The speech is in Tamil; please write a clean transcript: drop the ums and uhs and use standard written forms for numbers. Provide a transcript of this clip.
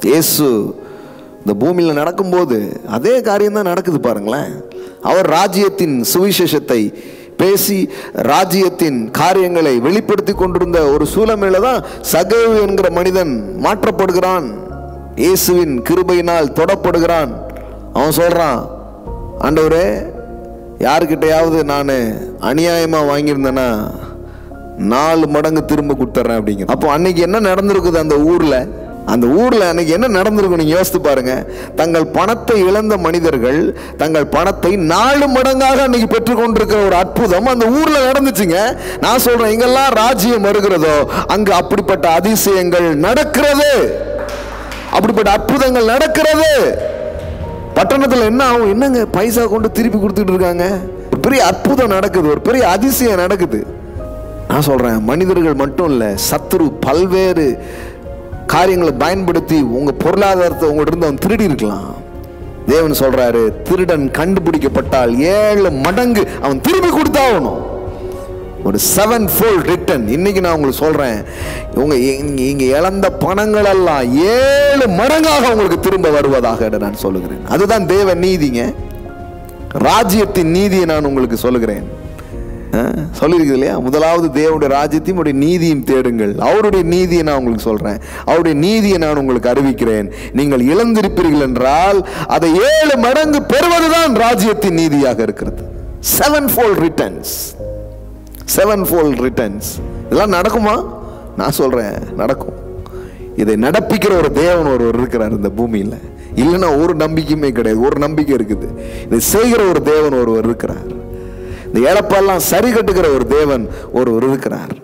இயேசு இந்த பூமியில் நடக்கும்போது அதே காரியம்தான் நடக்குது பாருங்களேன். அவர் ராஜ்யத்தின் சுவிசேஷத்தை பேசி ராஜ்யத்தின் காரியங்களை வெளிப்படுத்தி கொண்டிருந்த ஒரு சூழலில தான் சகேயு என்கிற மனிதன் மாற்றப்படுகிறான். இயேசுவின் கிருபையினால் தொடப்படுகிறான். அவன் சொல்றான், ஆண்டவரே, யாருக்கிட்டையாவது நான் அநியாயமா வாங்கியிருந்தேன்னா 4 மடங்கு திரும்ப கொடுத்துட்றேன் அப்படிங்கிற. அப்போ அன்னைக்கு என்ன நடந்திருக்குது அந்த ஊர்ல? அந்த ஊர்ல அன்னைக்கு என்ன நடந்திருக்கும் நீங்க யோசித்து பாருங்க. தங்கள் பணத்தை இழந்த மனிதர்கள் தங்கள் பணத்தை 4 மடங்காக அன்னைக்கு பெற்றுக்கொண்டிருக்கிற ஒரு அற்புதம் அந்த ஊர்ல நடந்துச்சுங்க. நான் சொல்றேன், எங்கெல்லாம் ராஜ்யம் வருகிறதோ அங்கு அப்படிப்பட்ட அதிசயங்கள் நடக்கிறது, அப்படிப்பட்ட அற்புதங்கள் நடக்கிறது. பட்டணத்தில் என்ன ஆகும்? என்னங்க பைசா கொண்டு திருப்பி கொடுத்துட்டு இருக்காங்க. ஒரு பெரிய அற்புதம் நடக்குது, ஒரு பெரிய அதிசயம் நடக்குது. நான் சொல்றேன், மனிதர்கள் மட்டும் இல்ல, சத்துரு பல்வேறு காரியங்களை பயன்படுத்தி உங்க பொருளாதாரத்தை உங்கள்கிட்ட அவன் திருடி இருக்கலாம். தேவன் சொல்றாரு, திருடன் கண்டுபிடிக்கப்பட்டால் 7 மடங்கு அவன் திரும்பி கொடுத்தாகணும். ஒரு 7-fold ரிட்டர்ன். இன்னைக்கு நான் உங்களுக்கு சொல்றேன், இங்க இழந்த பணங்கள் எல்லாம் 7 மடங்காக உங்களுக்கு திரும்ப வருவதாக நான் சொல்லுகிறேன். அதுதான் தேவ நீதிங்க, ராஜ்யத்தின் நீதியை நான் உங்களுக்கு சொல்லுகிறேன். சொல்லிருக்கு இல்லையா? முதலாவது தேவனுடைய ராஜ்யத்தையும் அவருடைய நீதியும் தேடுங்கள். அவருடைய நீதியை நான் உங்களுக்கு சொல்றேன், அவருடைய நீதியை நான் உங்களுக்கு அறிவிக்கிறேன். நீங்கள் இழந்திருப்பீர்கள் என்றால் அதை 7 மடங்கு பெறுவதுதான் ராஜ்யத்தின் நீதியாக இருக்கிறது. 7-fold returns. 7-fold returns. இதெல்லாம் நடக்குமா? நான் சொல்றேன், நடக்கும். இதை நடப்பிக்கிற ஒரு தேவன் ஒருவர் இருக்கிறார் இந்த பூமியில். இல்லைன்னா ஒரு நம்பிக்கையுமே கிடையாது. ஒரு நம்பிக்கை இருக்குது, இதை செய்கிற ஒரு தேவன் ஒருவர் இருக்கிறார். இந்த இழப்பெல்லாம் சரி கட்டுகிற ஒரு தேவன் ஒருவர் இருக்கிறார்.